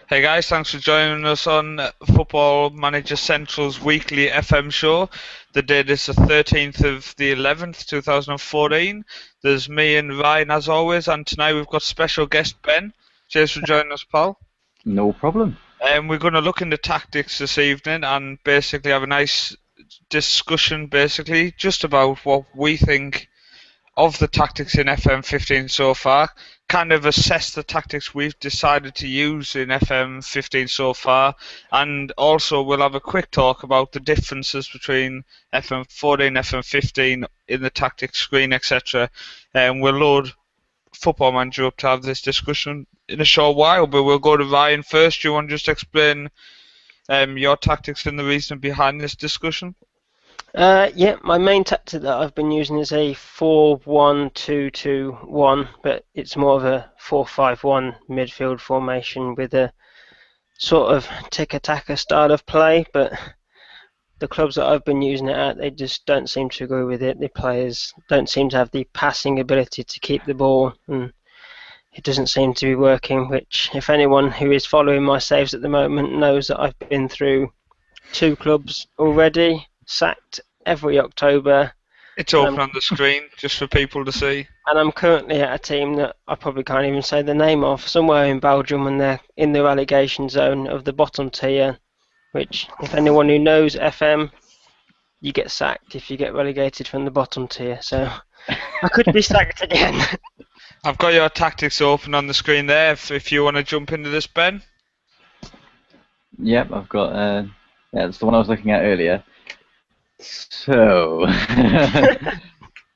Hey guys, thanks for joining us on Football Manager Central's weekly FM show. The date is the 13th of the 11th, 2014. There's me and Ryan as always, and tonight we've got special guest Ben. Cheers for joining us, pal. No problem. We're going to look into tactics this evening and basically have a nice discussion, basically, just about what we think of the tactics in FM15 so far, kind of assess the tactics we've decided to use in FM15 so far, and also we'll have a quick talk about the differences between FM14, FM15 in the tactics screen, etc. And we'll load Football Manager up to have this discussion in a short while, but we'll go to Ryan first. Do you want to just explain your tactics and the reason behind this discussion? Yeah, my main tactic that I've been using is a 4-1-2-2-1, but it's more of a 4-5-1 midfield formation with a sort of tick-attacker style of play, but the clubs that I've been using it at, they just don't seem to agree with it. The players don't seem to have the passing ability to keep the ball, and it doesn't seem to be working, which if anyone who is following my saves at the moment knows that I've been through 2 clubs already, sacked every October. It's open on the screen just for people to see. And I'm currently at a team that I probably can't even say the name of, somewhere in Belgium, and they're in the relegation zone of the bottom tier, which, if anyone who knows FM, you get sacked if you get relegated from the bottom tier, so I could be sacked again. I've got your tactics open on the screen there if you want to jump into this, Ben. Yep, I've got, yeah, that's the one I was looking at earlier. So,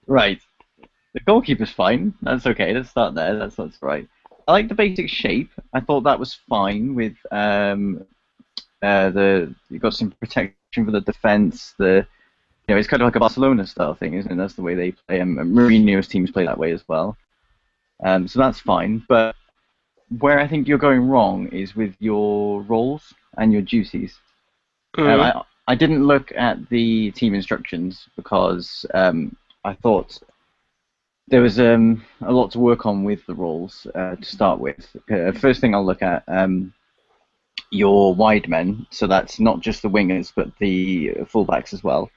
right, the goalkeeper's fine, that's okay, let's start there, that's right. I like the basic shape, I thought that was fine with, you've got some protection for the defence, it's kind of like a Barcelona style thing, isn't it? That's the way they play, and Mourinho's teams play that way as well. So that's fine, but where I think you're going wrong is with your roles and your duties. I didn't look at the team instructions because I thought there was a lot to work on with the roles to start with. First thing I'll look at your wide men, so that's not just the wingers but the fullbacks as well.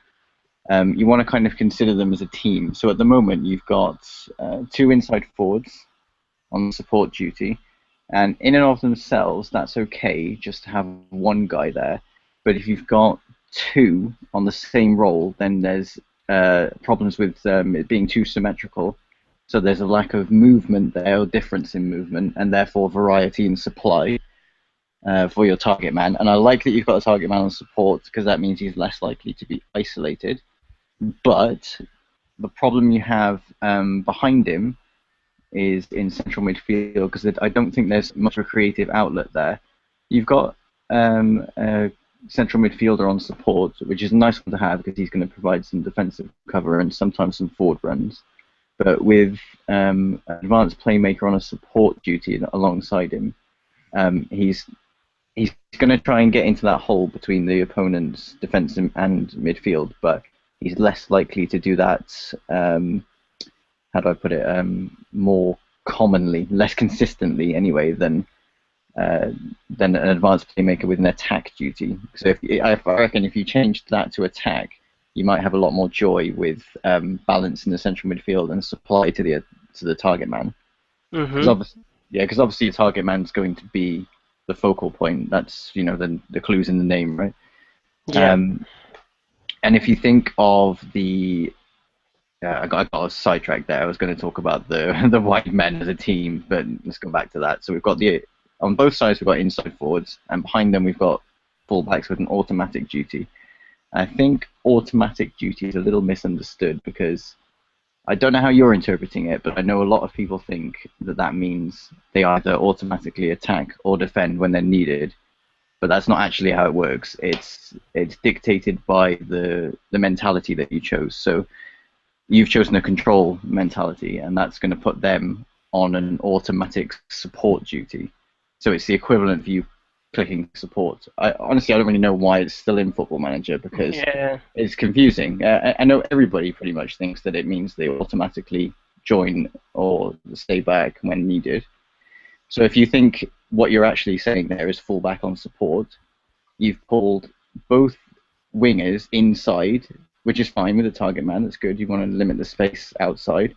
You want to kind of consider them as a team. So at the moment you've got 2 inside forwards on support duty, and in and of themselves that's okay just to have one guy there. But if you've got 2 on the same role, then there's problems with it being too symmetrical. So there's a lack of movement there, or difference in movement, and therefore variety in supply for your target man. And I like that you've got a target man on support because that means he's less likely to be isolated. But the problem you have behind him is in central midfield, because I don't think there's much of a creative outlet there. You've got a central midfielder on support, which is a nice one to have because he's going to provide some defensive cover and sometimes some forward runs. But with an advanced playmaker on a support duty alongside him, he's going to try and get into that hole between the opponent's defense and midfield, but he's less likely to do that, how do I put it, more commonly, less consistently anyway, than an advanced playmaker with an attack duty. So I reckon if you changed that to attack, you might have a lot more joy with balance in the central midfield and supply to the target man. Because obviously your target man's going to be the focal point. That's the clues in the name, right? Yeah. And if you think of the I got sidetracked there. I was going to talk about the white men as a team, but let's go back to that. So we've got on both sides we've got inside forwards, and behind them we've got fullbacks with an automatic duty. I think automatic duty is a little misunderstood because I don't know how you're interpreting it, but I know a lot of people think that means they either automatically attack or defend when they're needed. But that's not actually how it works. It's dictated by the mentality that you chose. So you've chosen a control mentality, and that's going to put them on an automatic support duty. So it's the equivalent of you clicking support. Honestly, I don't really know why it's still in Football Manager because it's confusing. I know everybody pretty much thinks that it means they automatically join or stay back when needed. So if you think what you're actually saying there is fall back on support. You've pulled both wingers inside, which is fine with the target man. That's good. You want to limit the space outside,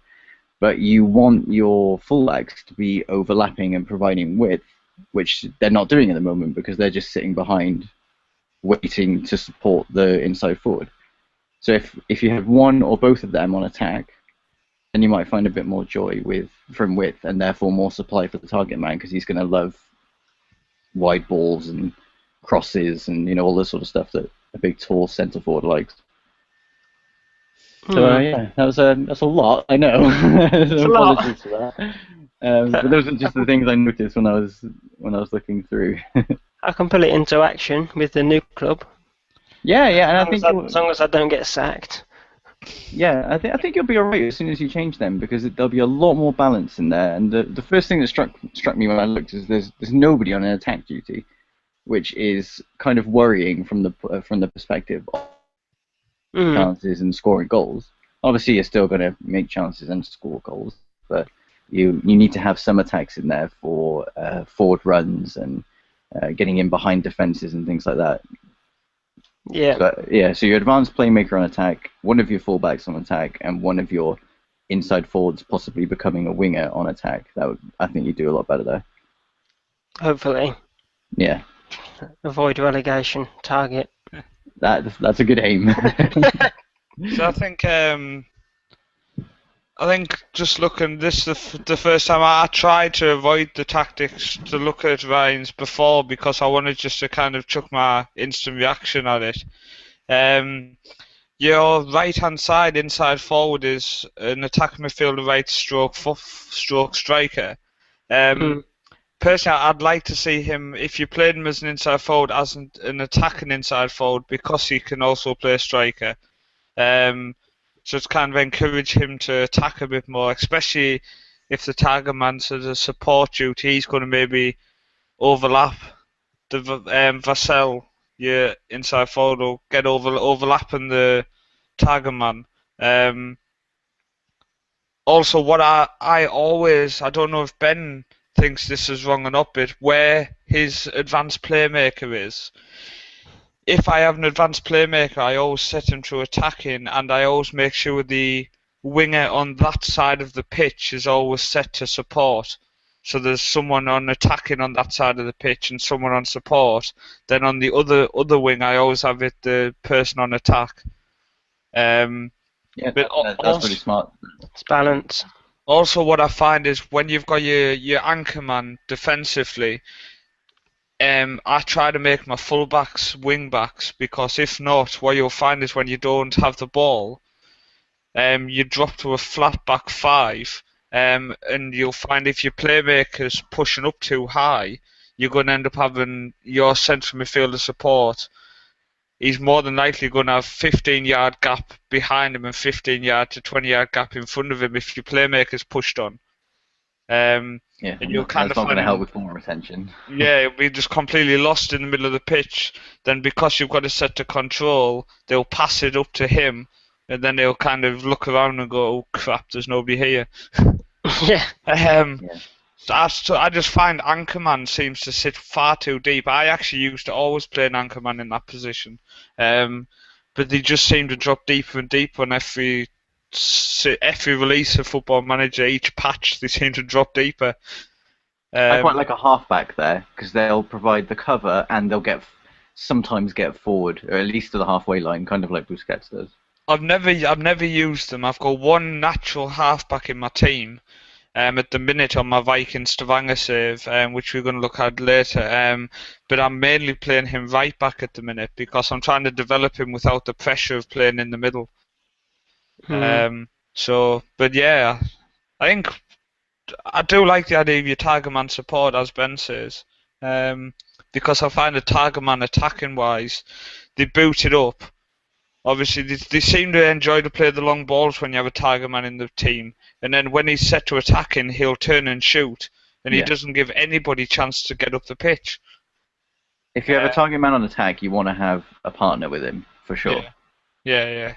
but you want your fullbacks to be overlapping and providing width, which they're not doing at the moment because they're just sitting behind, waiting to support the inside forward. So if you have one or both of them on attack, then you might find a bit more joy from width, and therefore more supply for the target man, because he's going to love wide balls and crosses and all the sort of stuff that a big tall centre forward likes. So yeah, that's a lot. I know. So apologies for that. But those are just the things I noticed when I was looking through. I can put it into action with the new club. Yeah, and I think as long as I don't get sacked. Yeah, I think you'll be alright as soon as you change them, because there'll be a lot more balance in there. And the first thing that struck me when I looked is there's nobody on an attack duty, which is kind of worrying from the perspective of chances and scoring goals. Obviously, you're still going to make chances and score goals, but you need to have some attacks in there for forward runs and getting in behind defenses and things like that. Yeah. So your advanced playmaker on attack, one of your fullbacks on attack, and one of your inside forwards possibly becoming a winger on attack. I think you do a lot better there. Hopefully. Yeah. Avoid relegation. Target. That's a good aim. So I think just looking, this is the first time I tried to avoid the tactics to look at Ryan's before, because I wanted just to kind of chuck my instant reaction at it. Your right hand side inside forward is an attack midfielder, right stroke striker. Personally, I'd like to see him, if you played him as an inside forward, as an attacking inside forward, because he can also play striker. So it's kind of encourage him to attack a bit more, especially if the target man's as a support duty. He's going to maybe overlap the Vassell, your inside forward, will get overlapping the target man. Also, what I don't know if Ben thinks this is wrong or not, but where his advanced playmaker is. If I have an advanced playmaker, I always set him to attacking, and I always make sure the winger on that side of the pitch is always set to support. So there's someone on attacking on that side of the pitch and someone on support. Then on the other wing, I always have the person on attack. Yeah, that's pretty smart. It's balance. Also, what I find is when you've got your anchor man defensively, I try to make my fullbacks wing-backs, because if not, what you'll find is when you don't have the ball, you drop to a flat back five, and you'll find if your playmaker's pushing up too high, you're going to end up having your central midfielder support. He's more than likely going to have 15-yard gap behind him and 15-yard to 20-yard gap in front of him if your playmaker's pushed on. Yeah, and you'll kind that's not going to help with ball retention. Yeah, you'll be just completely lost in the middle of the pitch. Then because you've got it set to control, they'll pass it up to him, and then they'll kind of look around and go, "Oh crap, there's nobody here." Yeah. I just find Anchorman seems to sit far too deep. I actually used to always play an Anchorman in that position, but they just seem to drop deeper and deeper on every release of Football Manager. Each patch, they seem to drop deeper. I quite like a halfback there, because they'll provide the cover and they'll sometimes get forward, or at least to the halfway line, kind of like Busquets does. I've never used them. I've got one natural halfback in my team. At the minute on my Vikings Stavanger save, which we're going to look at later. But I'm mainly playing him right back at the minute, because I'm trying to develop him without the pressure of playing in the middle. But yeah, I think I do like the idea of your target man support, as Ben says, because I find the target man attacking wise, they boot it up. Obviously, they seem to enjoy to play the long balls when you have a target man in the team, and then when he's set to attacking, he'll turn and shoot, and he doesn't give anybody chance to get up the pitch. If you have a target man on attack, you want to have a partner with him, for sure. Yeah.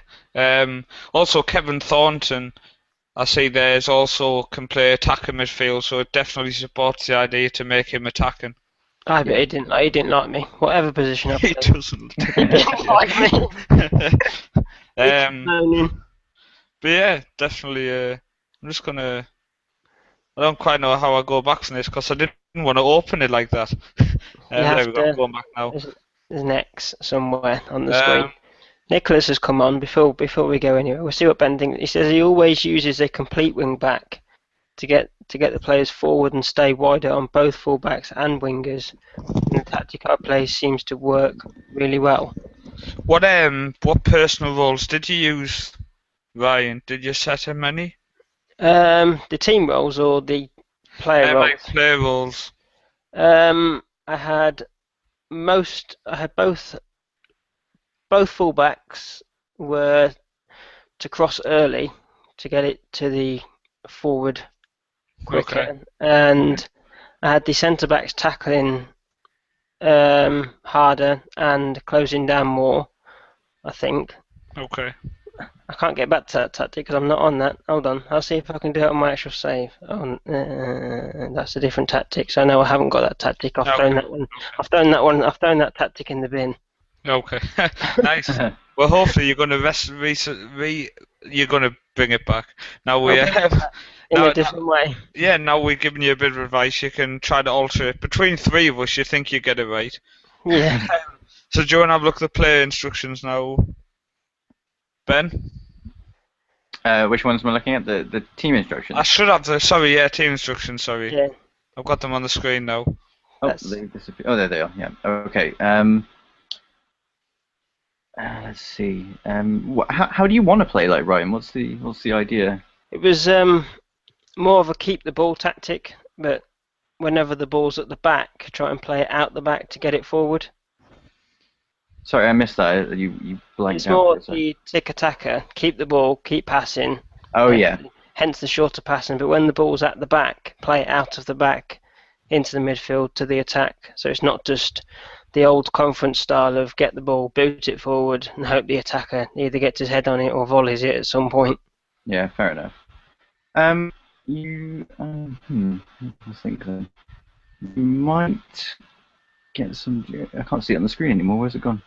Also, Kevin Thornton, I see there's also can play attacker midfield, so it definitely supports the idea to make him attacking. I bet he didn't like me. Whatever position I He played, doesn't. he didn't like me. um, Moaning. but yeah, definitely. I'm just gonna. I don't quite know how I go back from this because I didn't want to open it like that. You There have we go. I'm to. going back now. There's an X somewhere on the screen. Um, Nicholas has come on before we go anywhere. We'll see what Ben thinks. He says he always uses a complete wing back to get the players forward and stay wider on both fullbacks and wingers. And the tactic I play seems to work really well. what personal roles did you use, Ryan? Did you set him any? The team roles or the player roles? Like player roles. I had both fullbacks were to cross early to get it to the forward quicker, Okay. and I had the centre backs tackling harder and closing down more. I think Okay. I can't get back to that tactic because I'm not on that. Hold on, I'll see if I can do it on my actual save. Oh, that's a different tactic. So no, I haven't got that tactic. I've thrown that one. I've thrown that tactic in the bin. Okay. Nice. Well, hopefully you're going to you're going to bring it back. Now we In a different way. Yeah, now we're giving you a bit of advice. You can try to alter it. Between three of us, you think you get it right. Yeah. So do you want to have a look at the player instructions now, Ben? Which ones am I looking at? The team instructions? I should have team instructions, sorry. Yeah. I've got them on the screen now. Oh, they disappear. Oh, there they are. Yeah. Okay. Let's see. How do you want to play, like, Ryan? What's the idea? It was more of a keep the ball tactic, but whenever the ball's at the back, try and play it out the back to get it forward. Sorry, I missed that. You blanked It's out. more the tick attacker, keep the ball, keep passing. Oh yeah. Hence the shorter passing. But when the ball's at the back, play it out of the back into the midfield to the attack. So it's not just the old conference style of get the ball, boot it forward, and hope the attacker either gets his head on it or volleys it at some point. Yeah, fair enough. I think you might get some. I can't see it on the screen anymore. Where's it gone?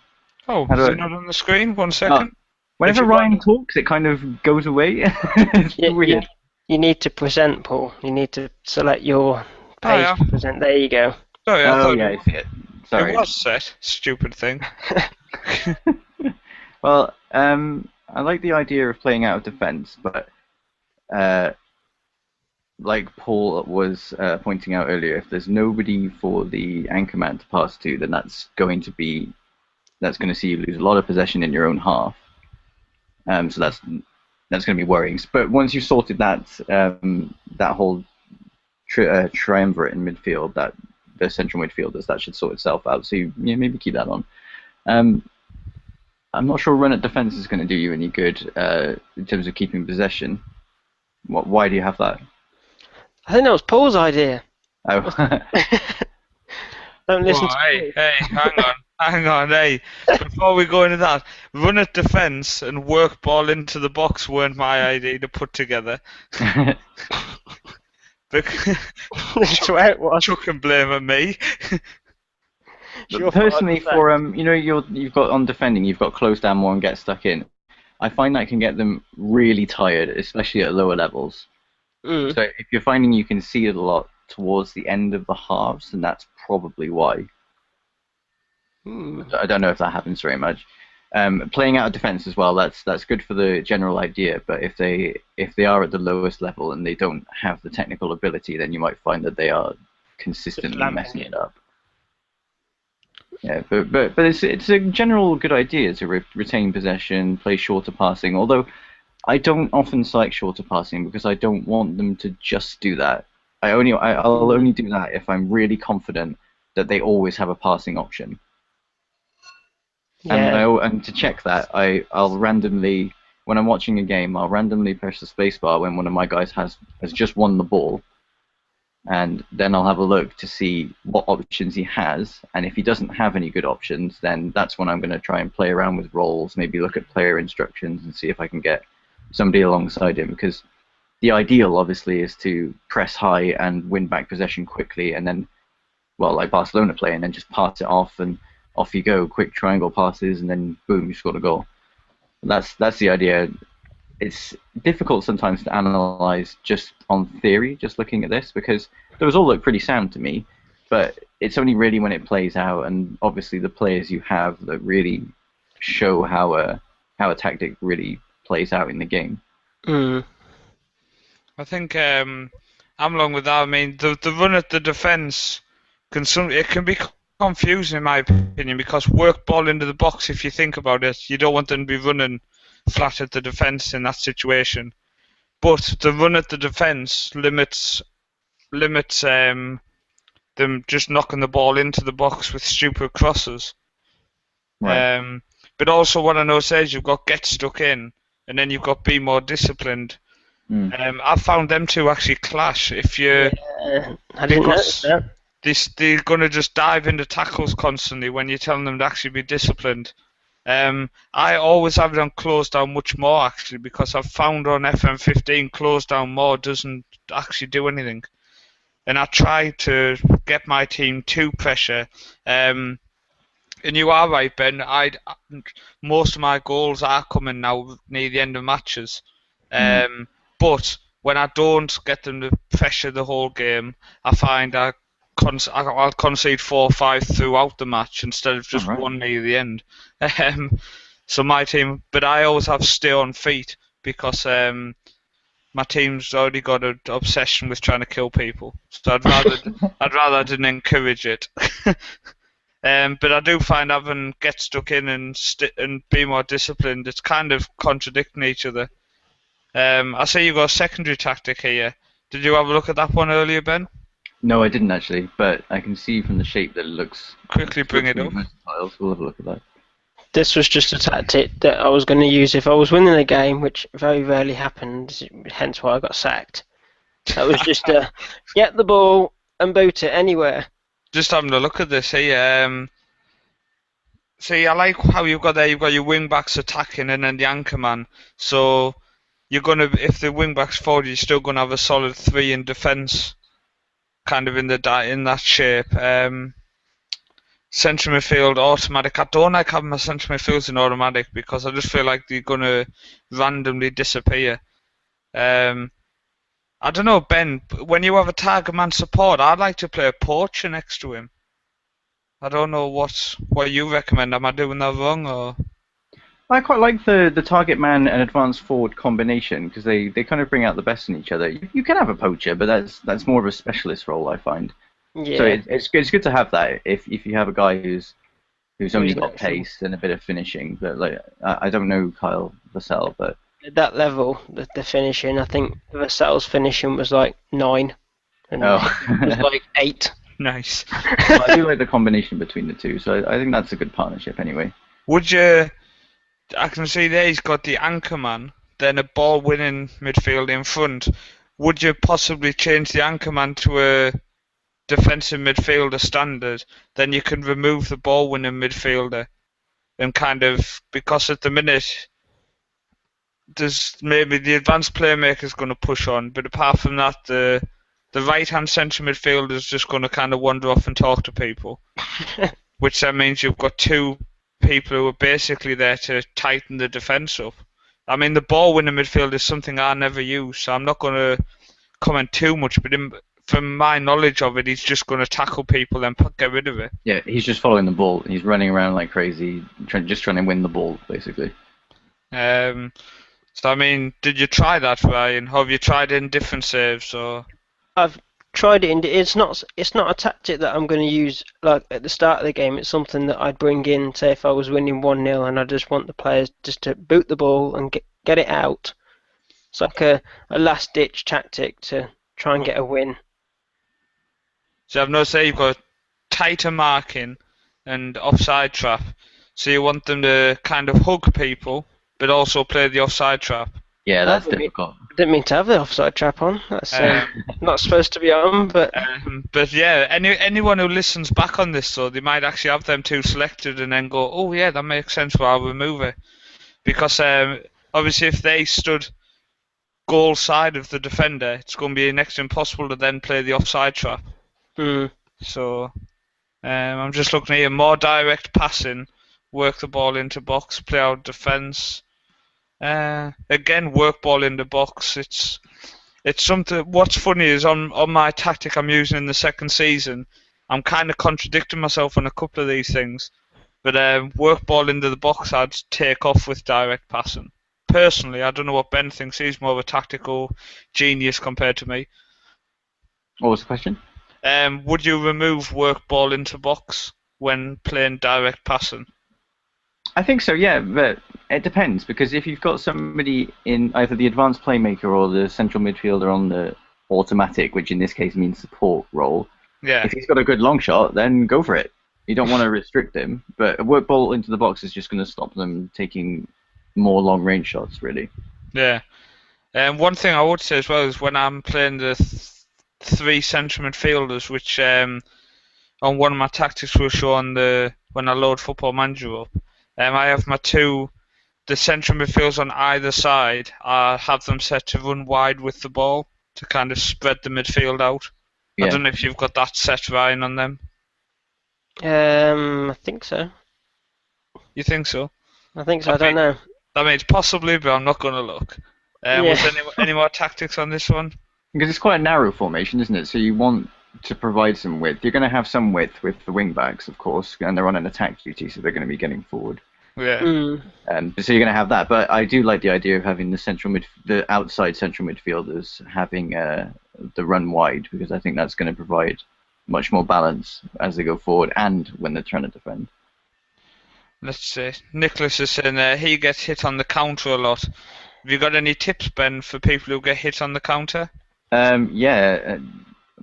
Oh, is it not on the screen? 1 second. Whenever Ryan talks, it kind of goes away. It's weird. You need to present, Paul. You need to select your page to present. There you go. Sorry, I thought I see it. Sorry. It was set. Stupid thing. Well, I like the idea of playing out of defence, but like Paul was pointing out earlier, if there's nobody for the anchorman to pass to, then that's going to see you lose a lot of possession in your own half. So that's going to be worrying. But once you've sorted that that whole triumvirate in midfield, that the central midfielders, that should sort itself out. So you maybe keep that on. I'm not sure run at defence is going to do you any good in terms of keeping possession. Why do you have that? I think that was Paul's idea. Oh. Don't listen to Hey, hang on, hey. Before we go into that, run at defence and work ball into the box weren't my idea to put together. That's where it was. Chuck and blame at me. Personally, for you've got on defending, you've got close down more and get stuck in. I find that can get them really tired, especially at lower levels. Mm. So if you're finding you can see it a lot towards the end of the halves, then that's probably why. I don't know if that happens very much. Playing out of defence as well, that's good for the general idea, but if they are at the lowest level and they don't have the technical ability, then you might find that they are consistently messing it up. Yeah, but it's a general good idea to retain possession, play shorter passing, although I don't often select shorter passing because I don't want them to just do that. I'll only do that if I'm really confident that they always have a passing option. Yeah. And to check that, I'll randomly, when I'm watching a game, I'll randomly press the spacebar when one of my guys has just won the ball, and then I'll have a look to see what options he has, and if he doesn't have any good options, then that's when I'm going to try and play around with roles, maybe look at player instructions and see if I can get somebody alongside him, because the ideal, obviously, is to press high and win back possession quickly, and then, well, like Barcelona play, and then just pass it off, and off you go, quick triangle passes, and then boom, you scored a goal. That's the idea. It's difficult sometimes to analyze just on theory, just looking at this, because those all look pretty sound to me, but it's only really when it plays out, and obviously the players you have that really show how a tactic really plays out in the game. I think I'm along with that. I mean, the run at the defence it can be confusing in my opinion, because work ball into the box. If you think about it, you don't want them to be running flat at the defence in that situation. But the run at the defence limits them just knocking the ball into the box with stupid crosses. Right. But also what I know says you've got get stuck in, and then you've got be more disciplined. I've found them two actually clash. If you, I didn't notice that. They're gonna just dive into tackles constantly when you're telling them to actually be disciplined. I always have it on close down much more actually, because I've found on FM15 close down more doesn't actually do anything. And I try to get my team to pressure. And you are right, Ben. Most of my goals are coming now near the end of matches. But when I don't get them to pressure the whole game, I find I'll concede 4 or 5 throughout the match instead of just one near the end. So my team, but I always have stay on feet, because my team's already got an obsession with trying to kill people. So I'd rather I didn't encourage it. But I do find having get stuck in and be more disciplined, it's kind of contradicting each other. I see you got a secondary tactic here. Did you have a look at that one earlier, Ben? No, I didn't actually, but I can see from the shape that it looks... Quickly bring it up. So we'll have a look at that. This was just a tactic that I was going to use if I was winning a game, which very rarely happens, hence why I got sacked. That was just get the ball and boot it anywhere. Just having a look at this here. See, I like how you've got your wing backs attacking and then the anchor man. So you're gonna, if the wing backs forward, you're still gonna have a solid 3 in defence, kind of in that shape. Central midfield automatic. I don't like having my central midfields in automatic, because I just feel like they're gonna randomly disappear. I don't know, Ben. When you have a target man support, I'd like to play a poacher next to him. I don't know what you recommend. Am I doing that wrong, or? I quite like the target man and advanced forward combination, because they kind of bring out the best in each other. You can have a poacher, but that's more of a specialist role, I find. Yeah. So it's good to have that if you have a guy who's only got pace and a bit of finishing. But like I don't know Kyle Vassell, but at that level, the finishing, I think Vassell's finishing was like 9, and it was like 8. Nice. Well, I do like the combination between the two, so I think that's a good partnership anyway. Would you? I can see there he's got the anchor man, then a ball-winning midfield in front. Would you possibly change the anchor man to a defensive midfielder standard? Then you can remove the ball-winning midfielder, and kind of, because at the minute there's maybe the advanced playmaker is going to push on, but apart from that, the right-hand central midfielder is just going to kind of wander off and talk to people, which then means you've got 2 people who are basically there to tighten the defence up. I mean, the ball-winning midfield is something I never use, so I'm not going to comment too much, but from my knowledge of it, he's just going to tackle people and get rid of it. Yeah, he's just following the ball. He's running around like crazy, just trying to win the ball, basically. So, I mean, did you try that, Ryan? Have you tried it in different saves, or? I've tried it. It's not a tactic that I'm going to use like at the start of the game. It's something that I'd bring in, say if I was winning 1-0 and I just want the players just to boot the ball and get it out. It's like a last ditch tactic to try and get a win. So I've noticed there you've got tighter marking and offside trap. So you want them to kind of hug people, but also play the offside trap. Yeah, that's difficult. I didn't mean to have the offside trap on. That's not supposed to be on, but... But yeah, anyone who listens back on this, though, they might actually have them 2 selected and then go, oh yeah, that makes sense, well, I'll remove it. Because obviously if they stood goal side of the defender, it's going to be next to impossible to then play the offside trap. So I'm just looking here, more direct passing, work the ball into box, play out defence. Again, work ball into box. It's something. What's funny is on my tactic I'm using in the second season, I'm kind of contradicting myself on a couple of these things. But work ball into the box, I'd take off with direct passing. Personally, I don't know what Ben thinks. He's more of a tactical genius compared to me. What was the question? Would you remove work ball into box when playing direct passing? I think so, yeah, but it depends, because if you've got somebody in either the advanced playmaker or the central midfielder on the automatic, which in this case means support role, Yeah. if he's got a good long shot, then go for it. You don't want to restrict him, but a work ball into the box is just going to stop them taking more long range shots, really. Yeah. One thing I would say as well is when I'm playing the three central midfielders, which on one of my tactics will show on when I load Football Manager up, I have the central midfielders on either side. I have them set to run wide with the ball to kind of spread the midfield out. Yeah. I don't know if you've got that set, Ryan, on them. I think so. You think so? I think so. I don't know. That means possibly, but I'm not going to look. Was there any more tactics on this one? Because it's quite a narrow formation, isn't it? So you want to provide some width. You're going to have some width with the wing backs, of course, and they're on an attack duty, so they're going to be getting forward. Yeah. So you're going to have that, but I do like the idea of having the outside central midfielders having the run wide, because I think that's going to provide much more balance as they go forward and when they're trying to defend. Let's see. Nicholas is saying he gets hit on the counter a lot. Have you got any tips, Ben, for people who get hit on the counter?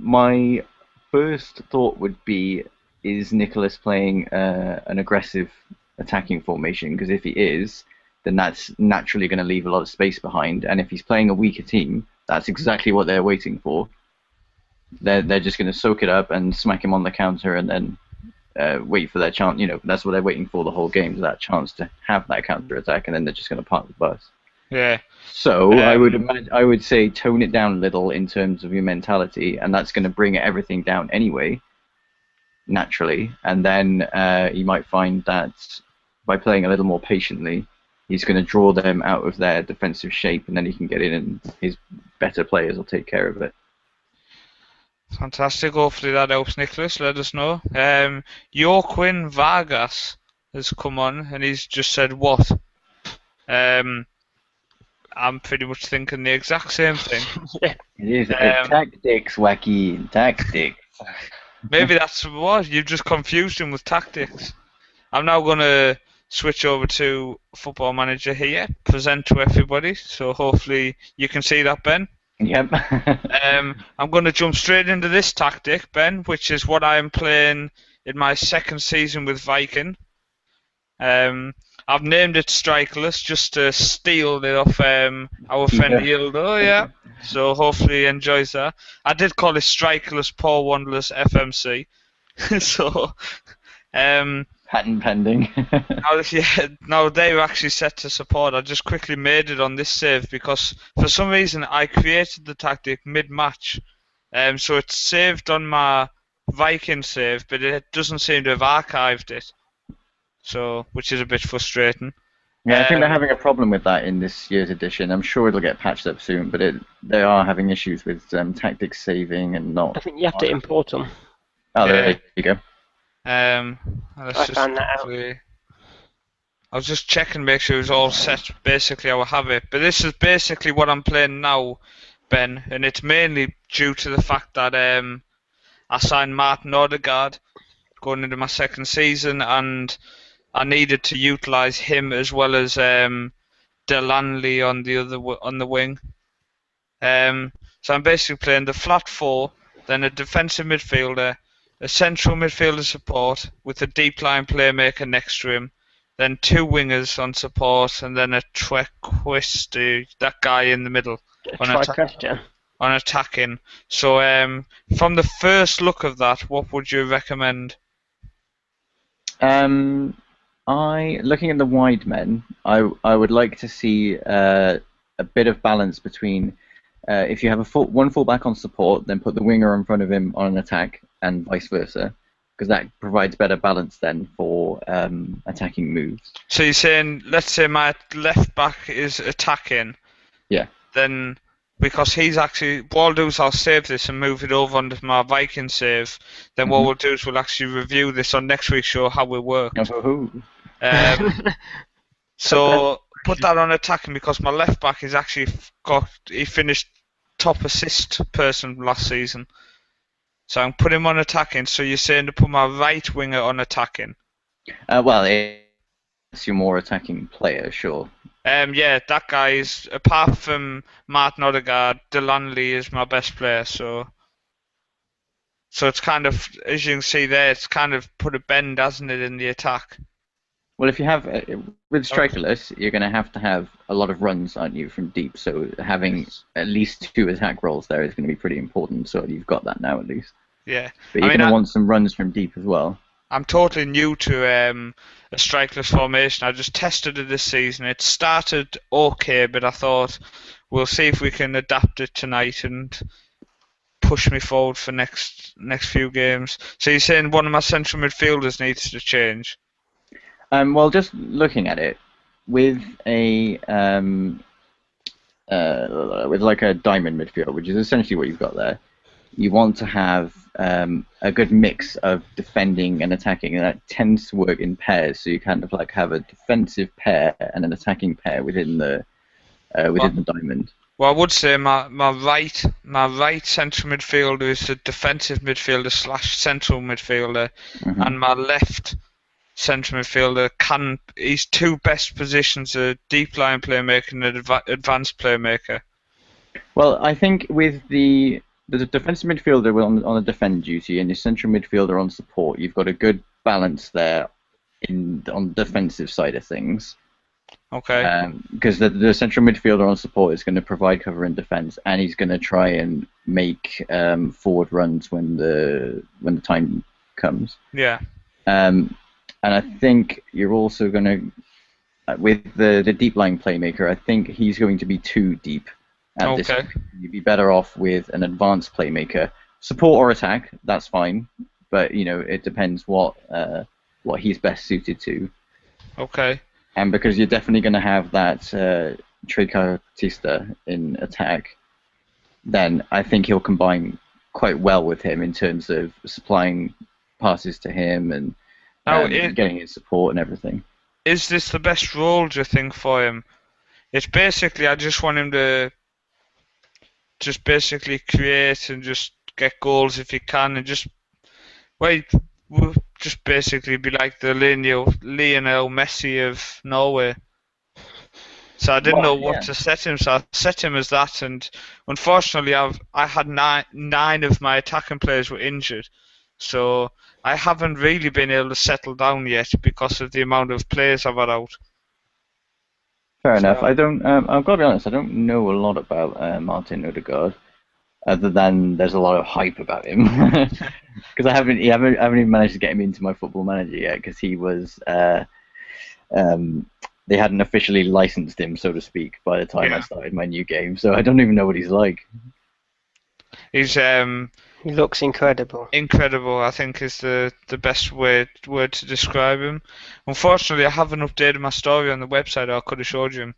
My first thought would be, is Nicholas playing an aggressive attacking formation? Because if he is, then that's naturally going to leave a lot of space behind. And if he's playing a weaker team, that's exactly what they're waiting for. They're just going to soak it up and smack him on the counter and then wait for their chance. That's what they're waiting for the whole game, that chance to have that counter attack, and then they're just going to park the bus. Yeah. So I would say tone it down a little in terms of your mentality, and that's going to bring everything down anyway, naturally. And then you might find that by playing a little more patiently, he's going to draw them out of their defensive shape, and then he can get in, and his better players will take care of it. Fantastic. Hopefully that helps, Nicholas. Let us know. Joaquin Vargas has come on, and he's just said what? I'm pretty much thinking the exact same thing. Yeah. It is tactics, wacky tactics. Maybe that's what you've just confused him with tactics. I'm now going to switch over to Football Manager here, present to everybody. So hopefully you can see that, Ben. Yep. I'm going to jump straight into this tactic, Ben, which is what I'm playing in my second season with Viking. I've named it Strikerless just to steal it off our friend Yildo, yeah. So hopefully he enjoys that. I did call it Strikerless Paul Wanderless FMC. So patent pending. now they were actually set to support. I just quickly made it on this save because for some reason I created the tactic mid-match. So it's saved on my Viking save, but it doesn't seem to have archived it. So, which is a bit frustrating. Yeah, I think they're having a problem with that in this year's edition. I'm sure it'll get patched up soon, but they are having issues with tactics saving and not. I think you have to import them. Oh, there you go. I found that out. I was just checking, make sure it was all set. Basically, I will have it. But this is basically what I'm playing now, Ben, and it's mainly due to the fact that I signed Martin Odegaard going into my second season, and I needed to utilise him as well as Delanley on the wing. So I'm basically playing the flat four, then a defensive midfielder, a central midfielder support with a deep line playmaker next to him, then two wingers on support, and then a Trequist, that guy in the middle on attacking. So from the first look of that, what would you recommend? Looking at the wide men, I would like to see a bit of balance between if you have one fullback on support, then put the winger in front of him on an attack, and vice versa, because that provides better balance then for attacking moves. So you're saying, let's say my left back is attacking. Yeah. Then, because he's actually, what I'll do is I'll save this and move it over onto my Viking save. Then what we'll do is we'll actually review this on next week's show, how it worked. So put that on attacking, because my left back is actually he finished top assist person last season. So I'm putting him on attacking. So you're saying to put my right winger on attacking? Well, it's your more attacking player, sure. Yeah, that guy is, apart from Martin Odegaard, Delaney is my best player. So it's kind of, as you can see there, it's kind of put a bend, hasn't it, in the attack? Well, if you have with strikerless, you're going to have a lot of runs, aren't you, from deep? So having at least 2 attack rolls there is going to be pretty important. So you've got that now at least. Yeah. But you're going to want some runs from deep as well. I'm totally new to a strikerless formation. I just tested it this season. It started okay, but I thought we'll see if we can adapt it tonight and push me forward for next few games. So you're saying one of my central midfielders needs to change? Well, just looking at it, with a with like a diamond midfield, which is essentially what you've got there, you want to have a good mix of defending and attacking, and that tends to work in pairs. So you kind of like have a defensive pair and an attacking pair within the diamond. Well, I would say my right central midfielder is a defensive midfielder / central midfielder, and my left central midfielder his 2 best positions are deep line playmaker and advanced playmaker. Well, I think with the defensive midfielder on the defend duty and your central midfielder on support, you've got a good balance there on the defensive side of things. Okay. Because the central midfielder on support is going to provide cover in defense, and he's going to try and make forward runs when the time comes. Yeah. And I think you're also going to, with the deep line playmaker, I think he's going to be too deep at this point. You'd be better off with an advanced playmaker. Support or attack, that's fine, but it depends what he's best suited to. Okay. And because you're definitely going to have that trequartista in attack, then I think he'll combine quite well with him in terms of supplying passes to him and getting his support and everything. Is this the best role, do you think, for him? It's basically, I just want him to just basically create and just get goals if he can, and just basically be like the Lionel Messi of Norway. So I didn't know what to set him, so I set him as that, and unfortunately I had nine of my attacking players were injured, so I haven't really been able to settle down yet because of the amount of players I've had out. Fair enough. I don't. I've got to be honest. I don't know a lot about Martin Odegaard, other than there's a lot of hype about him. Because I haven't even managed to get him into my Football Manager yet. Because he was, they hadn't officially licensed him, so to speak, by the time I started my new game. So I don't even know what he's like. He looks incredible. Incredible, I think, is the best word to describe him. Unfortunately, I haven't updated my story on the website, or I could have showed you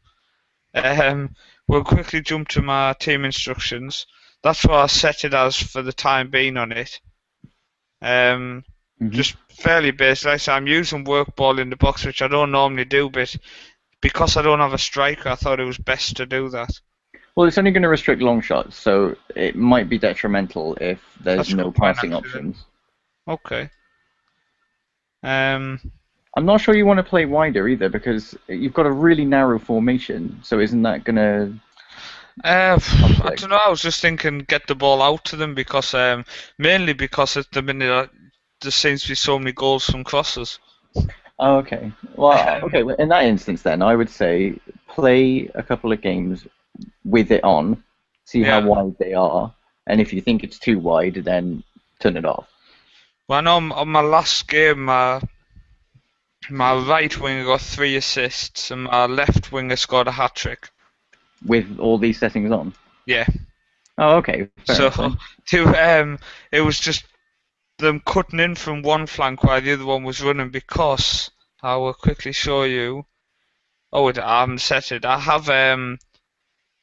him. We'll quickly jump to my team instructions. That's what I set it as for the time being on it. Just fairly basic. Like I said, I'm using work ball in the box, which I don't normally do, but because I don't have a striker, I thought it was best to do that. Well, it's only going to restrict long shots, so it might be detrimental if there's no passing options. Okay. I'm not sure you want to play wider either, because you've got a really narrow formation, so isn't that going to... I don't know, I was just thinking get the ball out to them, because mainly because at the minute there seems to be so many goals from crosses. Oh, okay. Well, okay. In that instance, then I would say play a couple of games with it on, see how wide they are, and if you think it's too wide, then turn it off. Well, I know on my last game, my right winger got 3 assists, and my left winger scored a hat-trick. with all these settings on. Yeah. Oh, okay. Fair So enough, it was just them cutting in from one flank while the other one was running, because I will quickly show you. Oh, I haven't set it. I have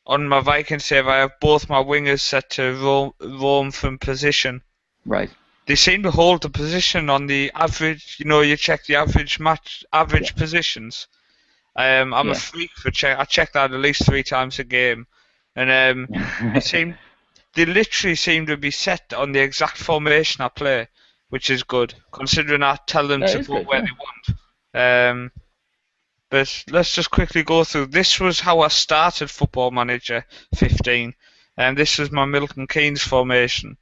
on my Viking save, I have both my wingers set to roam from position. right. They seem to hold the position on the average. You check the average Yeah. positions. I'm a Yeah. freak for check. I check that at least 3 times a game, and they literally seem to be set on the exact formation I play, which is good considering I tell them That to is go good. where Yeah. they want. But let's just quickly go through. This was how I started Football Manager 15, and this was my Milton Keynes formation.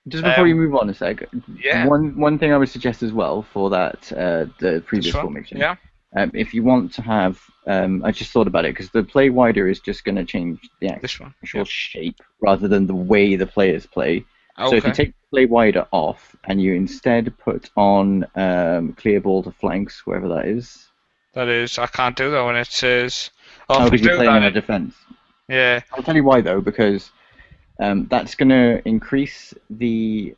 Just before you Um, move on a sec, yeah, one thing I would suggest as well for that the this previous one. formation. Yeah, If you want to have, I just thought about it because the play wider is just going to change the this one. actual Yep. shape rather than the way the players play. So if you Okay. take play wider off and you instead put on clear ball to flanks, wherever that is. That is, I can't do that when it says. Oh, I Oh, can because you're do playing in a that. defense. Yeah. I'll tell you why though, because that's going to increase the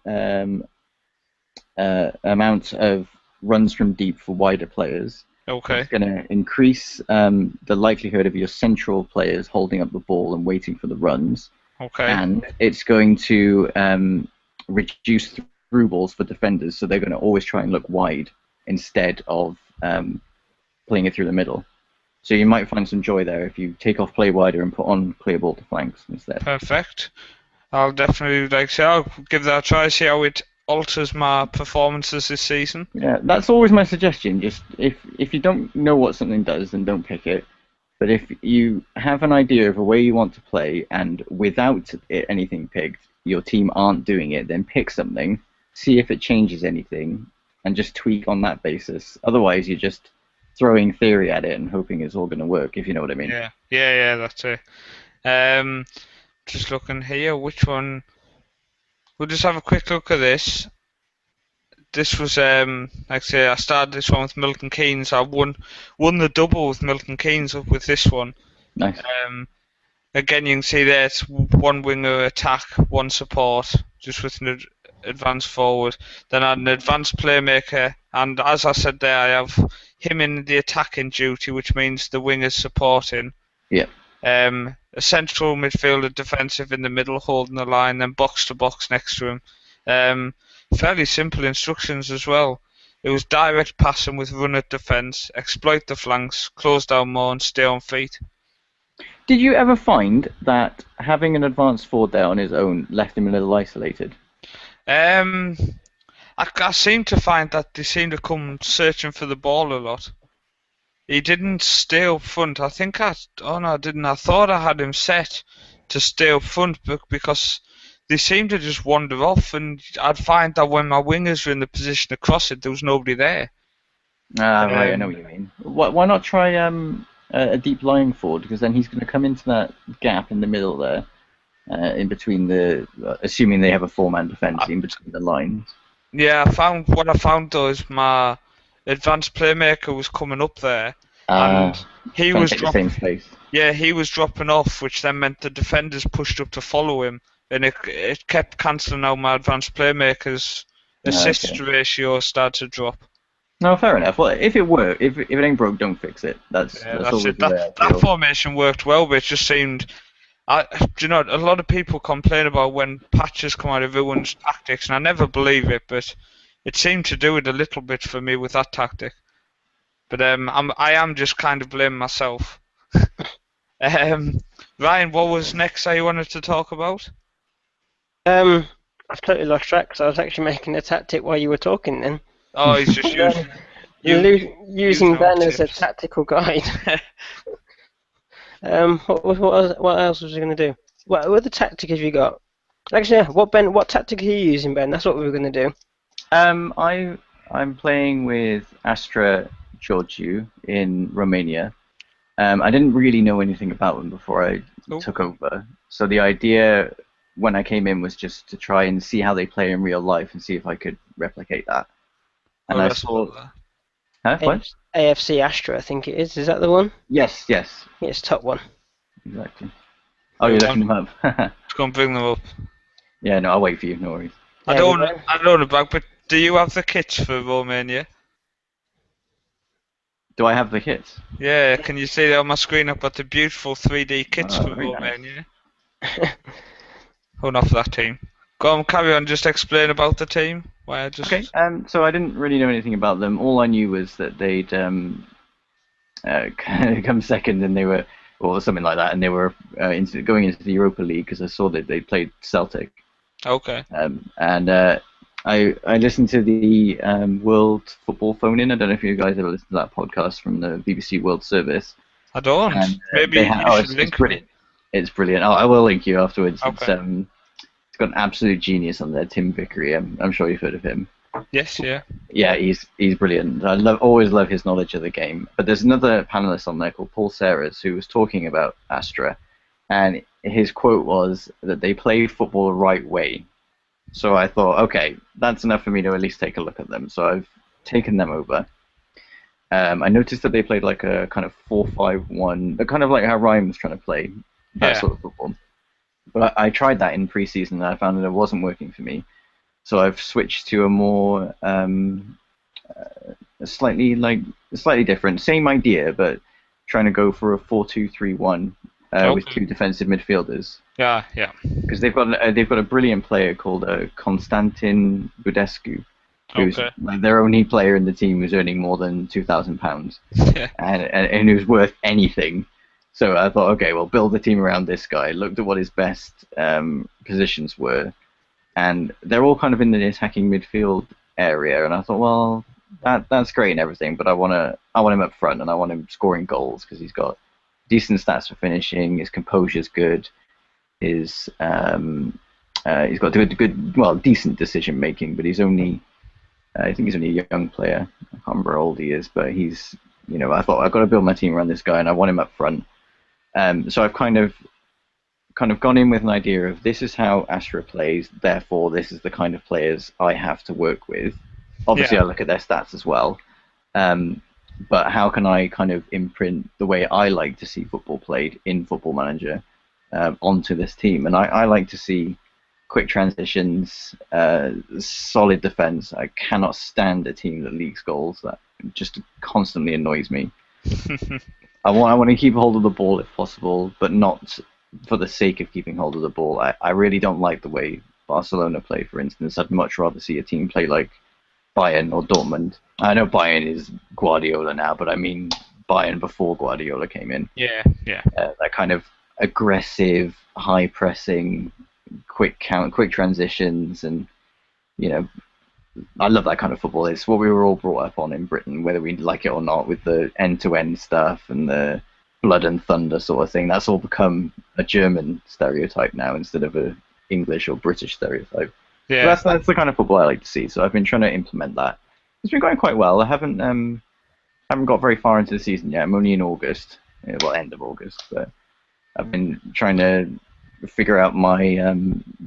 amount of runs from deep for wider players. Okay. It's going to increase the likelihood of your central players holding up the ball and waiting for the runs, Okay. and it's going to reduce through balls for defenders, so they're going to always try and look wide instead of playing it through the middle. So you might find some joy there if you take off play wider and put on clear ball to flanks instead. Perfect. I'll definitely I'll give that a try. See how it alters my performances this season. Yeah, that's always my suggestion. Just if you don't know what something does, then don't pick it. But if you have an idea of a way you want to play, and without anything picked, your team aren't doing it, then pick something, see if it changes anything, and just tweak on that basis. Otherwise, you're just throwing theory at it and hoping it's all going to work, if you know what I mean. Yeah, that's it. Just looking here, which one? We'll just have a quick look at this. This was like I say, I started this one with Milton Keynes. I won the double with Milton Keynes with this one. Nice. Again, you can see there it's one winger attack, one support, just with an advanced forward. Then I had an advanced playmaker, and as I said there, I have him in the attacking duty, which means the wingers supporting. Yeah. A central midfielder defensive in the middle, holding the line, then box to box next to him. Fairly simple instructions as well. It was direct passing with run at defence, exploit the flanks, close down more, and stay on feet. Did you ever find that having an advanced forward there on his own left him a little isolated? I seem to find that they seem to come searching for the ball a lot. He didn't stay up front. I didn't. I thought I had him set to stay up front because they seemed to just wander off, and I'd find that when my wingers were in the position to cross it, there was nobody there. Right, I know what you mean. Why not try a deep lying forward? Because then he's going to come into that gap in the middle there, in between assuming they have a four-man defence, in between the lines. Yeah, what I found though is my advanced playmaker was coming up there, and he was the same space. Yeah, he was dropping off, which then meant the defenders pushed up to follow him, and it kept cancelling out my advanced playmakers. Assist ratio started to drop. No, fair enough. Well, if it ain't broke, don't fix it. That's it. That formation worked well, but it just seemed. A lot of people complain about when patches come out of everyone's tactics, and I never believe it, but it seemed to do it a little bit for me with that tactic. But I am just kind of blaming myself. Ryan, what was next that you wanted to talk about? I've totally lost track because I was actually making a tactic while you were talking then. Oh, he's just using Ben as a tactical guide. What else was I going to do? What other tactic have you got? Actually, what tactic are you using, Ben? That's what we were going to do. I'm playing with Astra Georgiou in Romania. I didn't really know anything about them before I took over. So the idea when I came in was just to try and see how they play in real life and see if I could replicate that. And I saw... Huh? What? AFC Astra, I think it is. Is that the one? Yes. It's top one. Exactly. Oh, you're looking them up. Just go and bring them up. Yeah, no, I'll wait for you. No worries. I There we don't go. I don't know back, but do you have the kits for Romania? Do I have the kits? Yeah, can you see on my screen? I've got the beautiful 3D kits Oh, for very nice. Romania. Oh, not for that team. Go on, carry on. Just explain about the team. Why I just Okay. So I didn't really know anything about them. All I knew was that they'd come second, and they were, or something like that, and they were going into the Europa League because I saw that they played Celtic. Okay. And I listened to the World Football Phone-In. I don't know if you guys ever listened to that podcast from the BBC World Service. I don't. And Maybe they had, you should it's link brilliant. me. It's brilliant. I will link you afterwards. Okay. It's got an absolute genius on there, Tim Vickery. I'm sure you've heard of him. Yes, yeah. Yeah, he's brilliant. Always love his knowledge of the game. But there's another panelist on there called Paul Serres who was talking about Astra, and his quote was that they play football the right way. So I thought, okay, that's enough for me to at least take a look at them. So I've taken them over. I noticed that they played like a kind of 4-5-1, kind of like how Ryan was trying to play that Yeah. sort of football. But I tried that in pre-season and I found that it wasn't working for me. So I've switched to a more slightly different, same idea, but trying to go for a 4-2-3-1 with two defensive midfielders. Yeah, yeah. Because they've got a brilliant player called Konstantin Budescu, who's like their only player in the team who's earning more than £2,000, Yeah. and who's worth anything. So I thought, okay, well, build the team around this guy. Looked at what his best positions were, and they're all kind of in the attacking midfield area. And I thought, well, that's great and everything, but I want him up front, and I want him scoring goals because he's got decent stats for finishing. His composure's good. He's got decent decision making, but he's only, I think he's only a young player. I can't remember how old he is, but he's, I thought I've got to build my team around this guy, and I want him up front. So I've kind of gone in with an idea of this is how Astra plays, therefore this is the kind of players I have to work with. Obviously, I look at their stats as well, but how can I kind of imprint the way I like to see football played in Football Manager onto this team? And I like to see quick transitions, solid defense. I cannot stand a team that leaks goals. That just constantly annoys me. I want to keep hold of the ball if possible, but not for the sake of keeping hold of the ball. I really don't like the way Barcelona play, for instance. I'd much rather see a team play like Bayern or Dortmund. I know Bayern is Guardiola now, but I mean Bayern before Guardiola came in. Yeah, yeah. That kind of aggressive, high pressing, quick transitions, and I love that kind of football. It's what we were all brought up on in Britain, whether we like it or not, with the end-to-end stuff and the blood and thunder sort of thing. That's all become a German stereotype now instead of a English or British stereotype. Yeah. So that's the kind of football I like to see. So I've been trying to implement that. It's been going quite well. I haven't got very far into the season yet. I'm only in August, end of August, but I've been trying to figure out my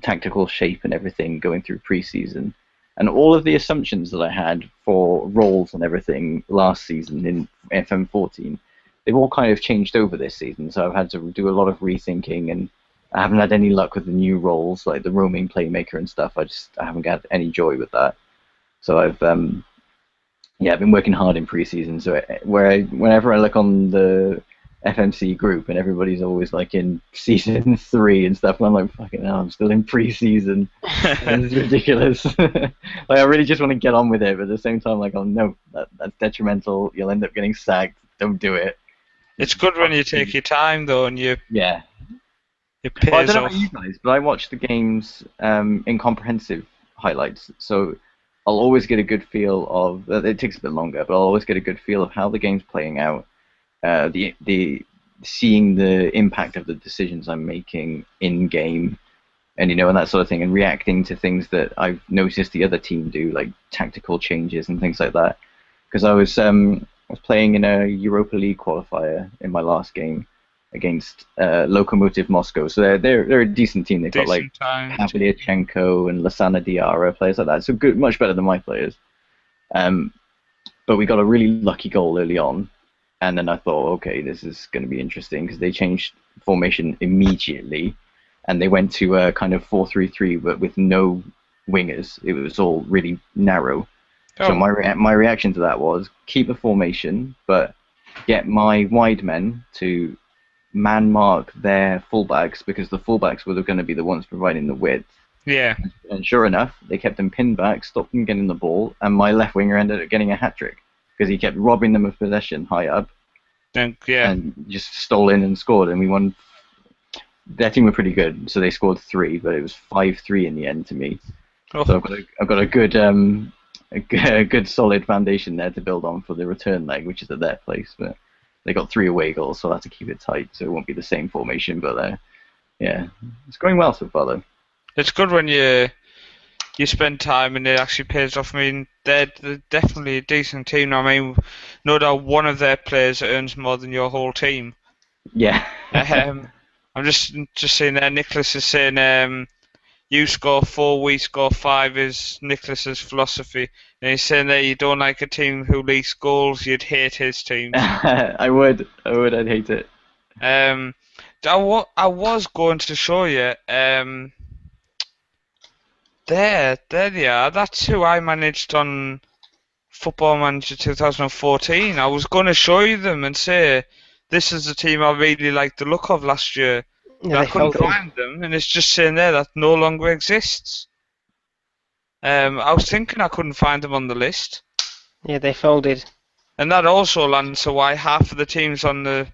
tactical shape and everything going through pre-season. And all of the assumptions that I had for roles and everything last season in FM14, they've all kind of changed over this season. So I've had to do a lot of rethinking, and I haven't had any luck with the new roles, like the roaming playmaker and stuff. I haven't got any joy with that. So I've been working hard in pre-season. So whenever I look on the FMC group and everybody's always like in season 3 and stuff, and I'm like, fucking hell, I'm still in pre-season. This is ridiculous. Like, I really just want to get on with it, but at the same time, like, oh no, that's detrimental. You'll end up getting sacked. Don't do it. It's good when you take your time though, and it pays Well, I don't know off. about you guys, but I watch the games in comprehensive highlights, so I'll always get a good feel of. It takes a bit longer, but I'll always get a good feel of how the game's playing out. The seeing the impact of the decisions I'm making in game, and and that sort of thing, and reacting to things that I've noticed the other team do, like tactical changes and things like that. Because I was playing in a Europa League qualifier in my last game against Lokomotiv Moscow, so they're a decent team. They've got like Pavlyuchenko and Lasana Diarra, players like that. So good, much better than my players. But we got a really lucky goal early on. And then I thought, okay, this is going to be interesting because they changed formation immediately, and they went to a kind of 4-3-3, but with no wingers. It was all really narrow. So my reaction to that was keep the formation, but get my wide men to man mark their fullbacks, because the fullbacks were going to be the ones providing the width. Yeah. And sure enough, they kept them pinned back, stopped them getting the ball, and my left winger ended up getting a hat trick because he kept robbing them of possession high up. And just stole in and scored, and we won. Their team were pretty good, so they scored 3, but it was 5-3 in the end to me. So I've got a good a good solid foundation there to build on for the return leg, which is at their place. But they got 3 away goals, so I have to keep it tight, so it won't be the same formation. But yeah, it's going well so far though. It's good when you spend time and it actually pays off. I mean, they're definitely a decent team. I mean, no doubt one of their players earns more than your whole team. Yeah. I'm just seeing there. Nicholas is saying, you score 4, we score 5 is Nicholas's philosophy. And he's saying there you don't like a team who leaks goals, you'd hate his team. I would. I'd hate it. I was going to show you. There they are. That's who I managed on Football Manager 2014. I was going to show you them and say, this is the team I really liked the look of last year. Yeah, I couldn't find them, and it's just saying there that no longer exists. I was thinking I couldn't find them on the list. Yeah, they folded. And that also lands to why half of the teams on the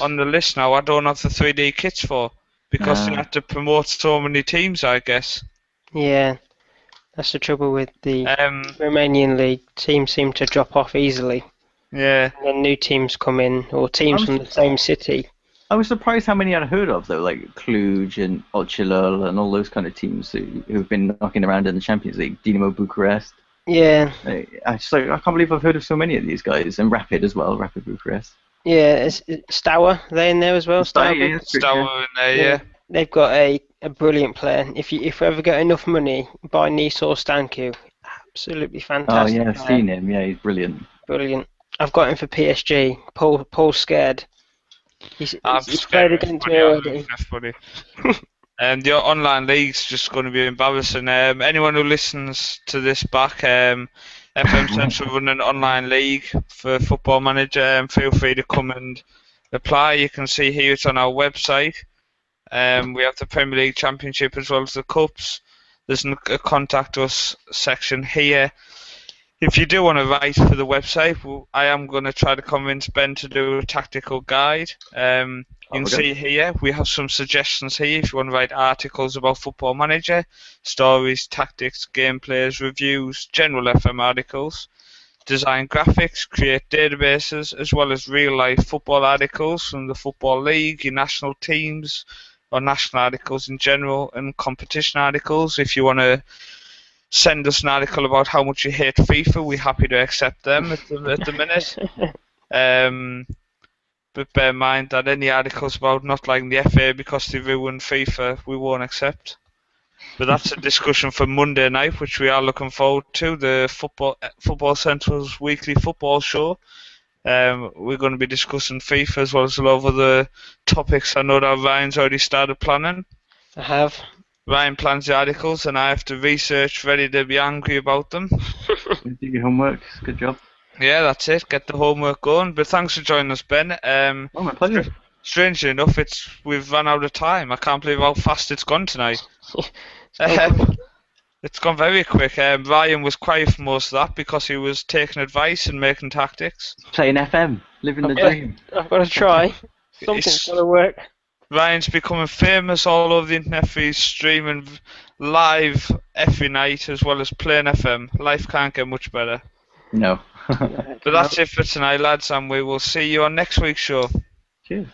list now I don't have the 3D kits for, because they had to promote so many teams, I guess. Yeah, that's the trouble with the Romanian league. Teams seem to drop off easily. Yeah. And then new teams come in, or teams from the same city. I was surprised how many I'd heard of, though, like Cluj and Ocilul and all those kind of teams who've been knocking around in the Champions League. Dinamo Bucharest. Yeah. I can't believe I've heard of so many of these guys. And Rapid as well, Rapid Bucharest. Yeah, Stour, they're in there as well. Stour in there, yeah. They've got a brilliant player. If you ever get enough money, buy Nisor Stancu. Absolutely fantastic. Oh, yeah, I've seen him. Yeah, he's brilliant. Brilliant. I've got him for PSG. Paul's scared. He's played against me already. The online league's just going to be embarrassing. Anyone who listens to this back, FMCentral run an online league for Football Manager. Feel free to come and apply. You can see here it's on our website. We have the Premier League Championship as well as the Cups. There's a contact us section here. If you do want to write for the website, I am going to try to convince Ben to do a tactical guide. You can see here, we have some suggestions here if you want to write articles about Football Manager, stories, tactics, gameplays, reviews, general FM articles, design graphics, create databases, as well as real-life football articles from the Football League, your national teams, or national articles in general, and competition articles. If you want to send us an article about how much you hate FIFA, we're happy to accept them at the minute. But bear in mind that any articles about not liking the FA because they ruined FIFA, we won't accept. But that's a discussion for Monday night, which we are looking forward to, the Football Central's weekly football show. We're going to be discussing FIFA as well as a lot of other topics. I know that Ryan's already started planning. I have. Ryan plans the articles and I have to research, ready to be angry about them. Do your homework. Good job. Yeah, that's it. Get the homework going. But thanks for joining us, Ben. My pleasure. Strangely enough, we've run out of time. I can't believe how fast it's gone tonight. It's gone very quick. Ryan was quiet for most of that because he was taking advice and making tactics. Playing FM, living the dream. I've got to try. Something's got to work. Ryan's becoming famous all over the internet for his streaming live every night as well as playing FM. Life can't get much better. No. But that's it for tonight, lads, and we will see you on next week's show. Cheers.